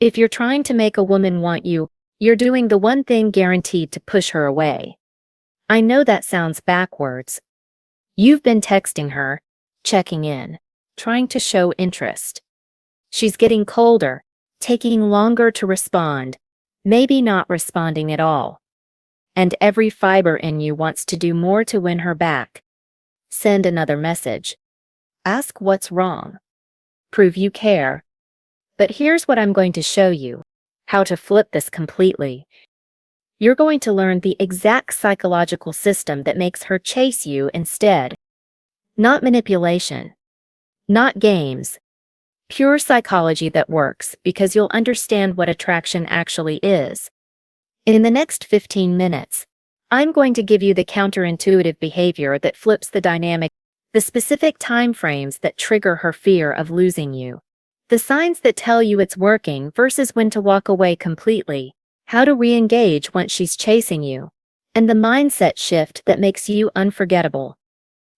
If you're trying to make a woman want you, you're doing the one thing guaranteed to push her away. I know that sounds backwards. You've been texting her, checking in, trying to show interest. She's getting colder, taking longer to respond, maybe not responding at all. And every fiber in you wants to do more to win her back. Send another message. Ask what's wrong. Prove you care. But here's what I'm going to show you: how to flip this completely. You're going to learn the exact psychological system that makes her chase you instead. Not manipulation. Not games. Pure psychology that works because you'll understand what attraction actually is. In the next 15 minutes, I'm going to give you the counterintuitive behavior that flips the dynamic, the specific time frames that trigger her fear of losing you, the signs that tell you it's working versus when to walk away completely, how to re-engage once she's chasing you, and the mindset shift that makes you unforgettable.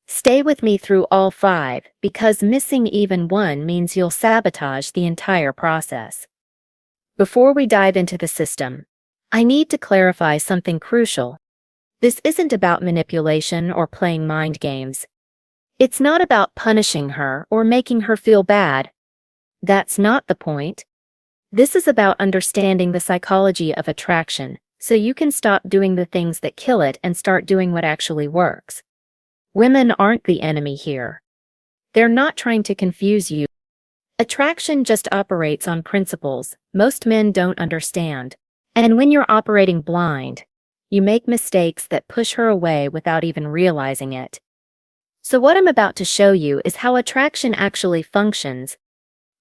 Stay with me through all 5, because missing even one means you'll sabotage the entire process. Before we dive into the system, I need to clarify something crucial. This isn't about manipulation or playing mind games. It's not about punishing her or making her feel bad. That's not the point. This is about understanding the psychology of attraction, so you can stop doing the things that kill it and start doing what actually works. Women aren't the enemy here. They're not trying to confuse you. Attraction just operates on principles most men don't understand. And when you're operating blind, you make mistakes that push her away without even realizing it. So what I'm about to show you is how attraction actually functions.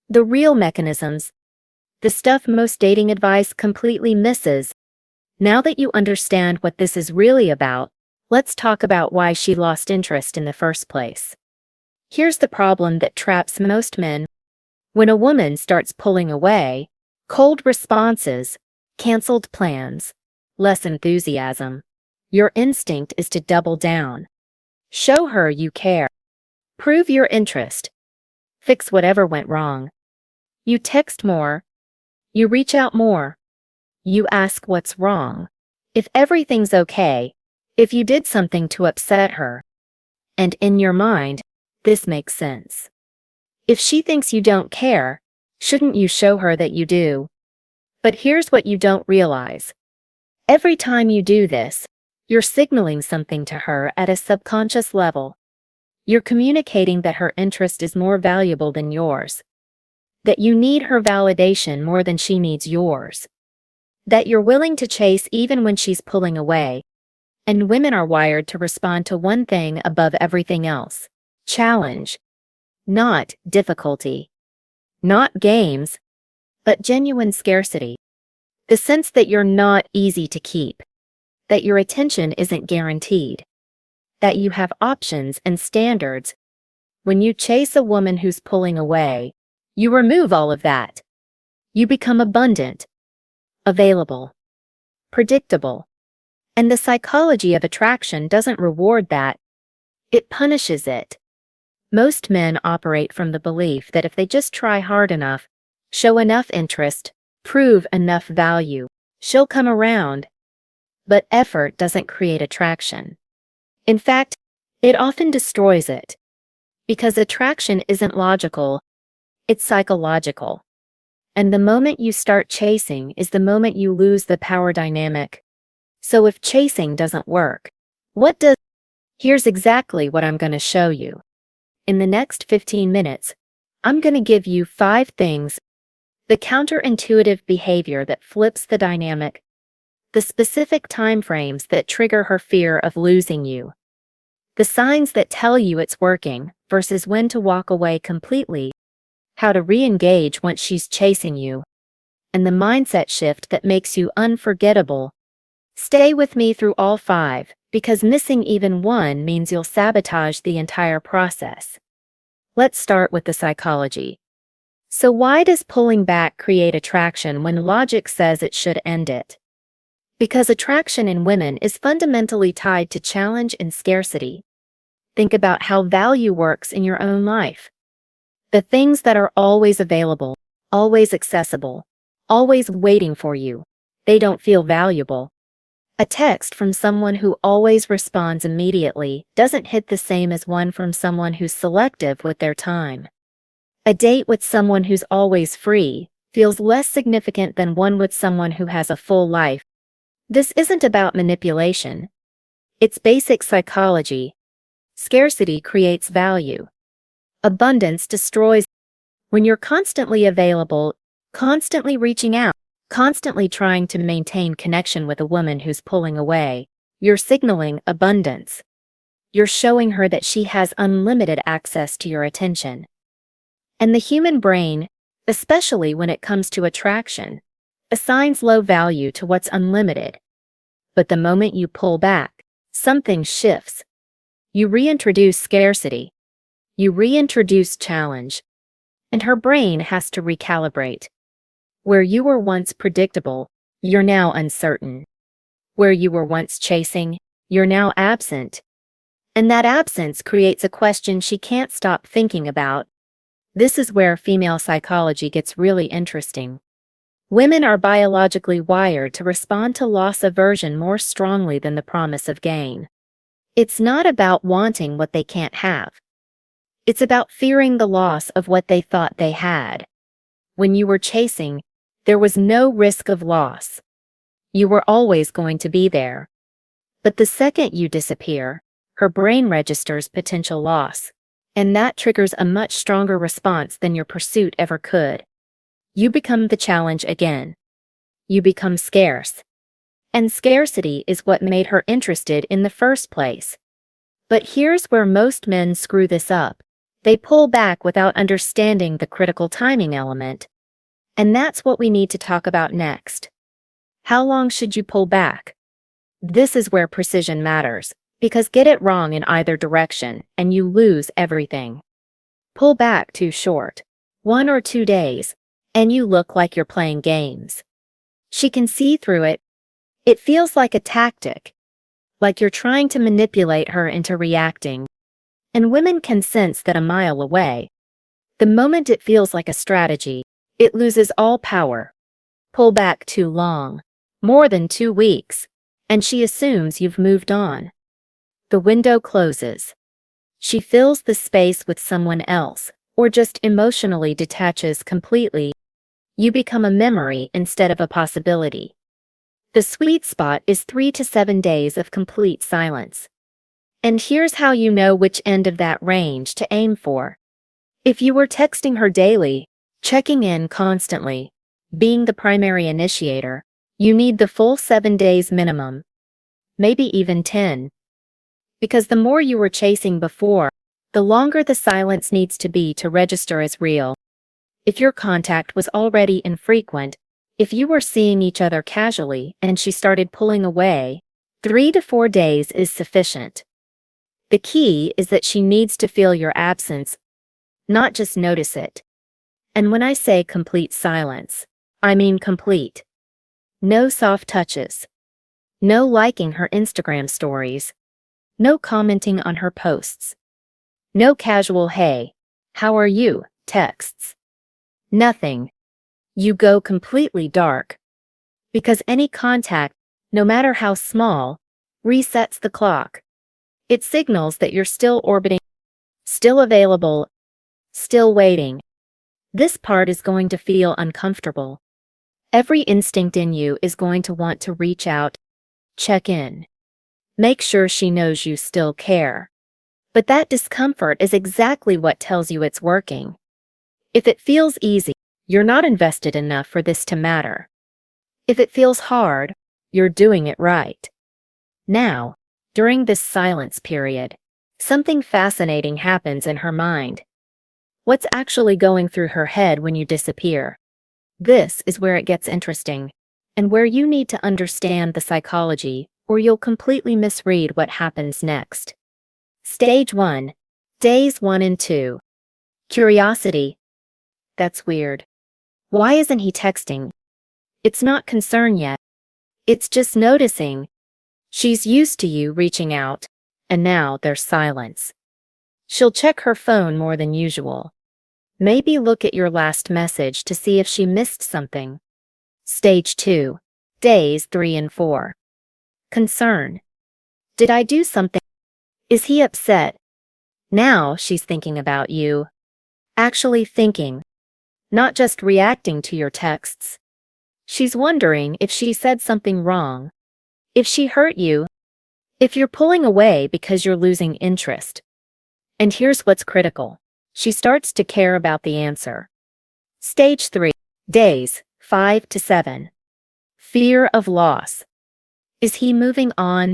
The real mechanisms. The stuff most dating advice completely misses. Now that you understand what this is really about, let's talk about why she lost interest in the first place. Here's the problem that traps most men. When a woman starts pulling away, cold responses, canceled plans, less enthusiasm, your instinct is to double down. Show her you care. Prove your interest. Fix whatever went wrong. You text more. You reach out more. You ask what's wrong. If everything's okay. If you did something to upset her. And in your mind, this makes sense. If she thinks you don't care, shouldn't you show her that you do? But here's what you don't realize. Every time you do this, you're signaling something to her at a subconscious level. You're communicating that her interest is more valuable than yours. That you need her validation more than she needs yours. That you're willing to chase even when she's pulling away. And women are wired to respond to one thing above everything else: challenge. Not difficulty. Not games, but genuine scarcity. The sense that you're not easy to keep. That your attention isn't guaranteed. That you have options and standards. When you chase a woman who's pulling away, you remove all of that. You become abundant, available, predictable. And the psychology of attraction doesn't reward that. It punishes it. Most men operate from the belief that if they just try hard enough, show enough interest, prove enough value, she'll come around. But effort doesn't create attraction. In fact, it often destroys it. Because attraction isn't logical, it's psychological. And the moment you start chasing is the moment you lose the power dynamic. So if chasing doesn't work, what does? Here's exactly what I'm going to show you. In the next 15 minutes, I'm going to give you 5 things: the counterintuitive behavior that flips the dynamic, the specific time frames that trigger her fear of losing you, the signs that tell you it's working versus when to walk away completely, how to re-engage once she's chasing you, and the mindset shift that makes you unforgettable. Stay with me through all 5, because missing even one means you'll sabotage the entire process. Let's start with the psychology. So why does pulling back create attraction when logic says it should end it? Because attraction in women is fundamentally tied to challenge and scarcity. Think about how value works in your own life. The things that are always available, always accessible, always waiting for you. They don't feel valuable. A text from someone who always responds immediately doesn't hit the same as one from someone who's selective with their time. A date with someone who's always free feels less significant than one with someone who has a full life. This isn't about manipulation. It's basic psychology. Scarcity creates value. Abundance destroys. When you're constantly available, constantly reaching out, constantly trying to maintain connection with a woman who's pulling away, you're signaling abundance. You're showing her that she has unlimited access to your attention. And the human brain, especially when it comes to attraction, assigns low value to what's unlimited. But the moment you pull back, something shifts. You reintroduce scarcity. You reintroduce challenge. And her brain has to recalibrate. Where you were once predictable, you're now uncertain. Where you were once chasing, you're now absent. And that absence creates a question she can't stop thinking about. This is where female psychology gets really interesting. Women are biologically wired to respond to loss aversion more strongly than the promise of gain. It's not about wanting what they can't have. It's about fearing the loss of what they thought they had. When you were chasing, there was no risk of loss. You were always going to be there. But the second you disappear, her brain registers potential loss, and that triggers a much stronger response than your pursuit ever could. You become the challenge again. You become scarce. And scarcity is what made her interested in the first place. But here's where most men screw this up. They pull back without understanding the critical timing element. And that's what we need to talk about next. How long should you pull back? This is where precision matters, because get it wrong in either direction, and you lose everything. Pull back too short, 1 or 2 days, and you look like you're playing games. She can see through it. It feels like a tactic, like you're trying to manipulate her into reacting. And women can sense that a mile away. The moment it feels like a strategy, it loses all power. Pull back too long, more than 2 weeks, and she assumes you've moved on. The window closes. She fills the space with someone else, or just emotionally detaches completely. You become a memory instead of a possibility. The sweet spot is 3 to 7 days of complete silence. And here's how you know which end of that range to aim for. If you were texting her daily, checking in constantly, being the primary initiator, you need the full 7 days minimum. Maybe even 10. Because the more you were chasing before, the longer the silence needs to be to register as real. If your contact was already infrequent, if you were seeing each other casually and she started pulling away, 3 to 4 days is sufficient. The key is that she needs to feel your absence, not just notice it. And when I say complete silence, I mean complete. No soft touches. No liking her Instagram stories. No commenting on her posts. No casual "Hey, how are you?" texts. Nothing. You go completely dark. Because any contact, no matter how small, resets the clock. It signals that you're still orbiting, still available, still waiting. This part is going to feel uncomfortable. Every instinct in you is going to want to reach out, check in. Make sure she knows you still care. But that discomfort is exactly what tells you it's working. If it feels easy, you're not invested enough for this to matter. If it feels hard, you're doing it right. Now, during this silence period, something fascinating happens in her mind. What's actually going through her head when you disappear? This is where it gets interesting, and where you need to understand the psychology, or you'll completely misread what happens next. Stage 1. Days 1 and 2. Curiosity. That's weird. Why isn't he texting? It's not concern yet. It's just noticing. She's used to you reaching out, and now there's silence. She'll check her phone more than usual. Maybe look at your last message to see if she missed something. Stage 2. Days 3 and 4. Concern. Did I do something? Is he upset? Now she's thinking about you. Actually thinking, not just reacting to your texts. She's wondering if she said something wrong, if she hurt you, if you're pulling away because you're losing interest. And here's what's critical. She starts to care about the answer. Stage 3. Days 5 to 7. Fear of loss. Is he moving on?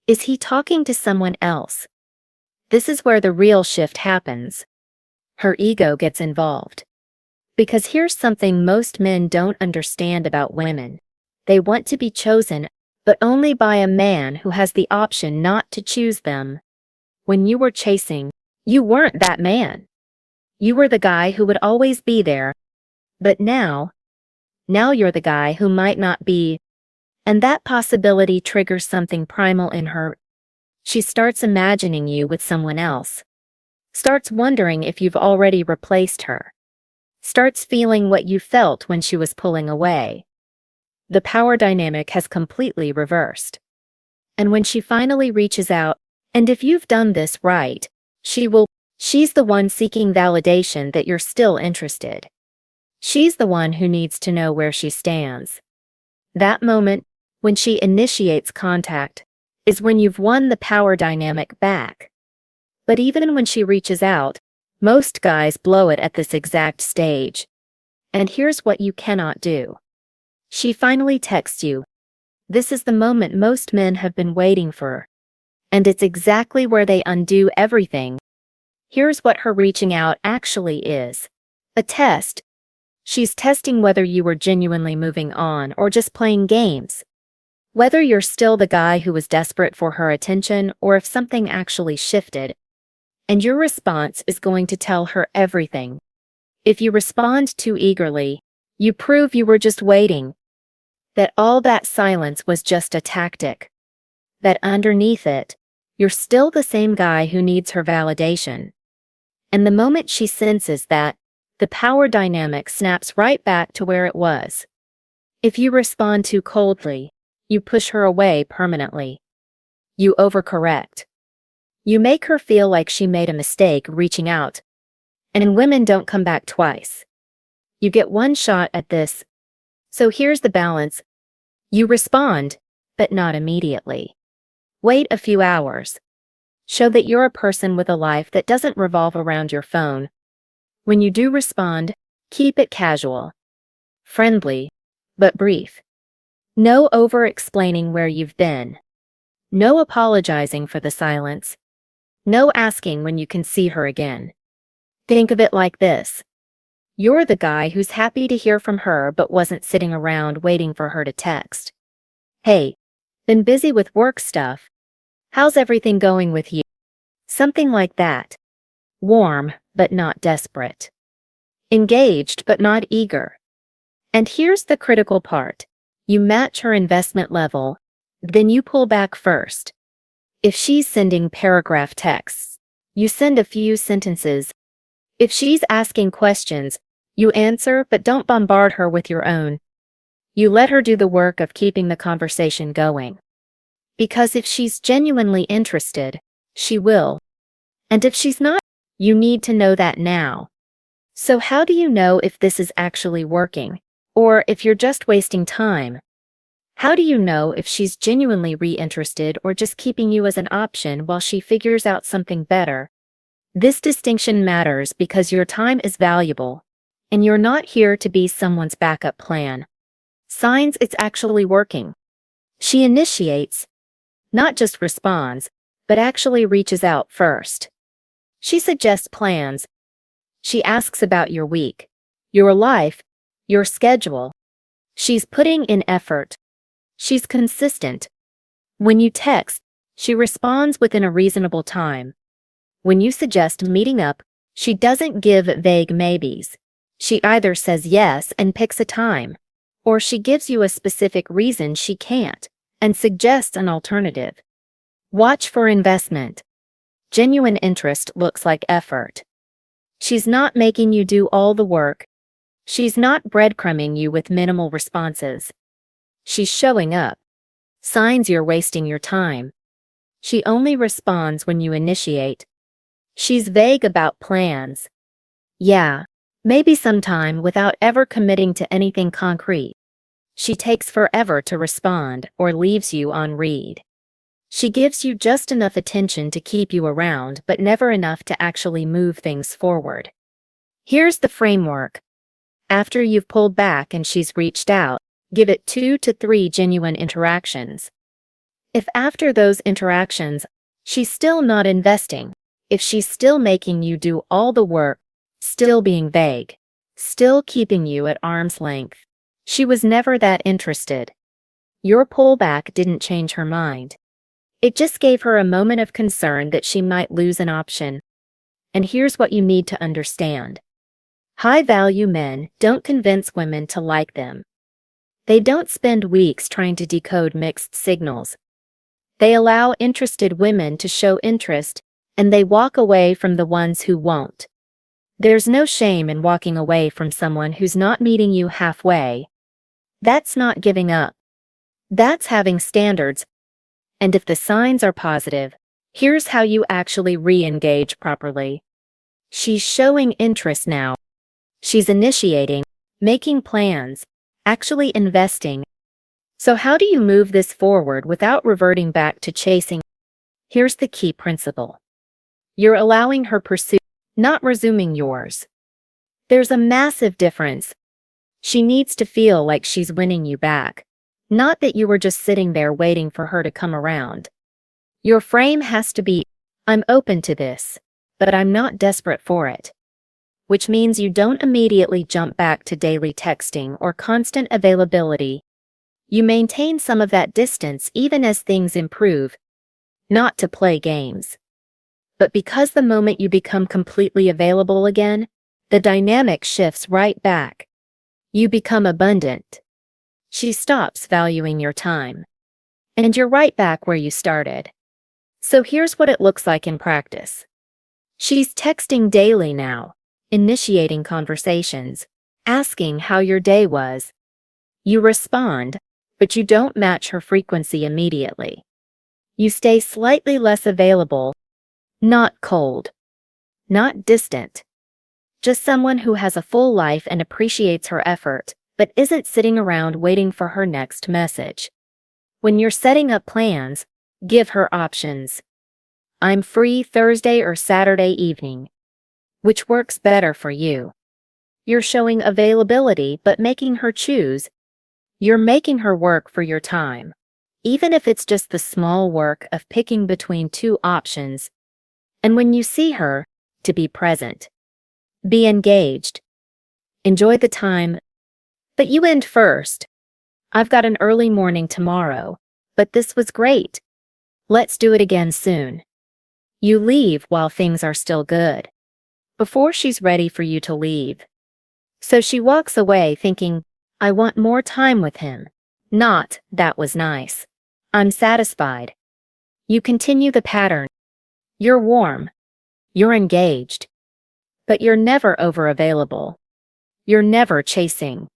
Is he talking to someone else? This is where the real shift happens. Her ego gets involved. Because here's something most men don't understand about women. They want to be chosen, but only by a man who has the option not to choose them. When you were chasing, you weren't that man. You were the guy who would always be there. But now you're the guy who might not be. And that possibility triggers something primal in her. She starts imagining you with someone else. Starts wondering if you've already replaced her. Starts feeling what you felt when she was pulling away. The power dynamic has completely reversed. And when she finally reaches out, and if you've done this right, she's the one seeking validation that you're still interested. She's the one who needs to know where she stands. That moment, when she initiates contact, is when you've won the power dynamic back. But even when she reaches out, most guys blow it at this exact stage. And here's what you cannot do. She finally texts you. This is the moment most men have been waiting for. And it's exactly where they undo everything. Here's what her reaching out actually is. A test. She's testing whether you were genuinely moving on or just playing games. Whether you're still the guy who was desperate for her attention or if something actually shifted. And your response is going to tell her everything. If you respond too eagerly, you prove you were just waiting. That all that silence was just a tactic. That underneath it, you're still the same guy who needs her validation. And the moment she senses that, the power dynamic snaps right back to where it was. If you respond too coldly, you push her away permanently. You overcorrect. You make her feel like she made a mistake reaching out. And women don't come back twice. You get one shot at this. So here's the balance. You respond, but not immediately. Wait a few hours. Show that you're a person with a life that doesn't revolve around your phone. When you do respond, keep it casual. Friendly, but brief. No over-explaining where you've been. No apologizing for the silence. No asking when you can see her again. Think of it like this. You're the guy who's happy to hear from her but wasn't sitting around waiting for her to text. Hey, been busy with work stuff. How's everything going with you? Something like that. Warm, but not desperate. Engaged, but not eager. And here's the critical part. You match her investment level, then you pull back first. If she's sending paragraph texts, you send a few sentences. If she's asking questions, you answer but don't bombard her with your own. You let her do the work of keeping the conversation going. Because if she's genuinely interested, she will. And if she's not, you need to know that now. So how do you know if this is actually working? Or if you're just wasting time? How do you know if she's genuinely reinterested or just keeping you as an option while she figures out something better? This distinction matters because your time is valuable, and you're not here to be someone's backup plan. Signs it's actually working. She initiates, not just responds, but actually reaches out first. She suggests plans. She asks about your week, your life, your schedule. She's putting in effort. She's consistent. When you text, she responds within a reasonable time. When you suggest meeting up, she doesn't give vague maybes. She either says yes and picks a time, or she gives you a specific reason she can't, and suggests an alternative. Watch for investment. Genuine interest looks like effort. She's not making you do all the work. She's not breadcrumbing you with minimal responses. She's showing up. Signs you're wasting your time. She only responds when you initiate. She's vague about plans. Yeah, maybe sometime without ever committing to anything concrete. She takes forever to respond or leaves you on read. She gives you just enough attention to keep you around but never enough to actually move things forward. Here's the framework. After you've pulled back and she's reached out, give it 2 to 3 genuine interactions. If after those interactions, she's still not investing, if she's still making you do all the work, still being vague, still keeping you at arm's length, she was never that interested. Your pullback didn't change her mind. It just gave her a moment of concern that she might lose an option. And here's what you need to understand. High-value men don't convince women to like them. They don't spend weeks trying to decode mixed signals. They allow interested women to show interest, and they walk away from the ones who won't. There's no shame in walking away from someone who's not meeting you halfway. That's not giving up. That's having standards. And if the signs are positive, here's how you actually re-engage properly. She's showing interest now. She's initiating, making plans, actually investing. So how do you move this forward without reverting back to chasing? Here's the key principle. You're allowing her pursuit, not resuming yours. There's a massive difference. She needs to feel like she's winning you back, not that you were just sitting there waiting for her to come around. Your frame has to be, I'm open to this, but I'm not desperate for it. Which means you don't immediately jump back to daily texting or constant availability. You maintain some of that distance even as things improve, not to play games. But because the moment you become completely available again, the dynamic shifts right back. You become abundant. She stops valuing your time. And you're right back where you started. So here's what it looks like in practice. She's texting daily now, initiating conversations, asking how your day was. You respond, but you don't match her frequency immediately. You stay slightly less available, not cold, not distant. Just someone who has a full life and appreciates her effort, but isn't sitting around waiting for her next message. When you're setting up plans, give her options. I'm free Thursday or Saturday evening. Which works better for you? You're showing availability but making her choose. You're making her work for your time, even if it's just the small work of picking between 2 options. And when you see her, to be present. Be engaged. Enjoy the time. But you end first. I've got an early morning tomorrow, but this was great. Let's do it again soon. You leave while things are still good, before she's ready for you to leave. So she walks away thinking, I want more time with him. Not, that was nice. I'm satisfied. You continue the pattern. You're warm. You're engaged. But you're never over-available. You're never chasing.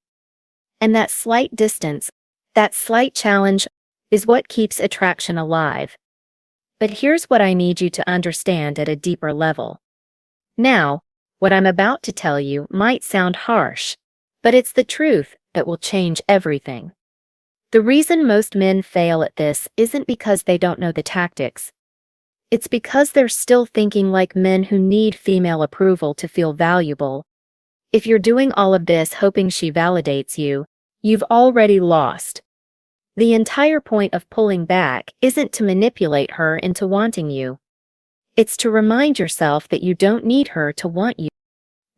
And that slight distance, that slight challenge, is what keeps attraction alive. But here's what I need you to understand at a deeper level. Now, what I'm about to tell you might sound harsh, but it's the truth that will change everything. The reason most men fail at this isn't because they don't know the tactics. It's because they're still thinking like men who need female approval to feel valuable. If you're doing all of this hoping she validates you, you've already lost. The entire point of pulling back isn't to manipulate her into wanting you. It's to remind yourself that you don't need her to want you.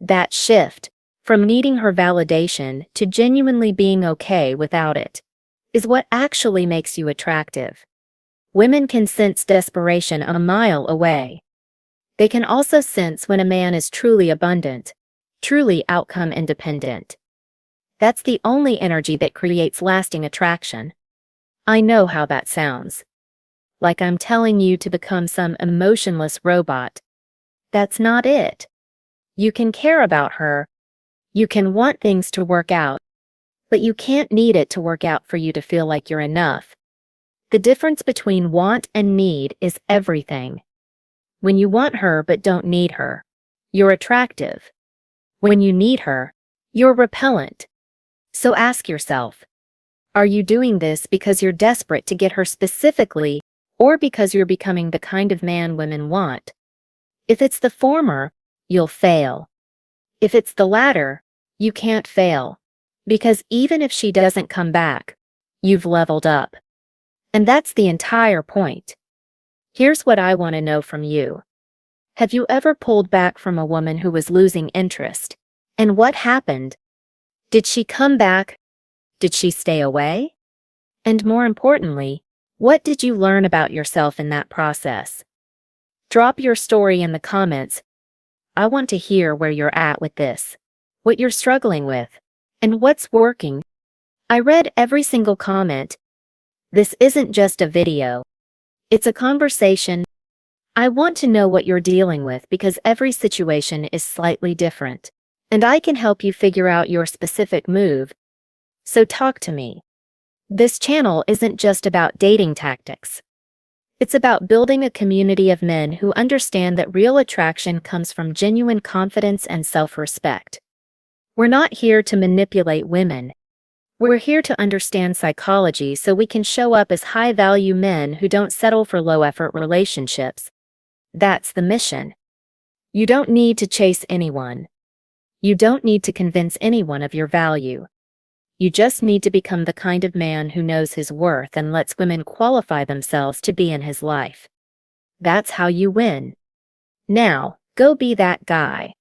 That shift, from needing her validation to genuinely being okay without it, is what actually makes you attractive. Women can sense desperation a mile away. They can also sense when a man is truly abundant, truly outcome independent. That's the only energy that creates lasting attraction. I know how that sounds. Like I'm telling you to become some emotionless robot. That's not it. You can care about her, You can want things to work out, but you can't need it to work out for you to feel like you're enough. The difference between want and need is everything. When you want her but don't need her, you're attractive. When you need her, you're repellent. So ask yourself, are you doing this because you're desperate to get her specifically, or because you're becoming the kind of man women want? If it's the former, you'll fail. If it's the latter, you can't fail. Because even if she doesn't come back, you've leveled up. And that's the entire point. Here's what I want to know from you. Have you ever pulled back from a woman who was losing interest? And what happened? Did she come back? Did she stay away? And more importantly, what did you learn about yourself in that process? Drop your story in the comments. I want to hear where you're at with this, what you're struggling with, and what's working. I read every single comment. This isn't just a video. It's a conversation. I want to know what you're dealing with because every situation is slightly different, and I can help you figure out your specific move. So talk to me. This channel isn't just about dating tactics. It's about building a community of men who understand that real attraction comes from genuine confidence and self-respect. We're not here to manipulate women. We're here to understand psychology so we can show up as high-value men who don't settle for low-effort relationships. That's the mission. You don't need to chase anyone. You don't need to convince anyone of your value. You just need to become the kind of man who knows his worth and lets women qualify themselves to be in his life. That's how you win. Now, go be that guy.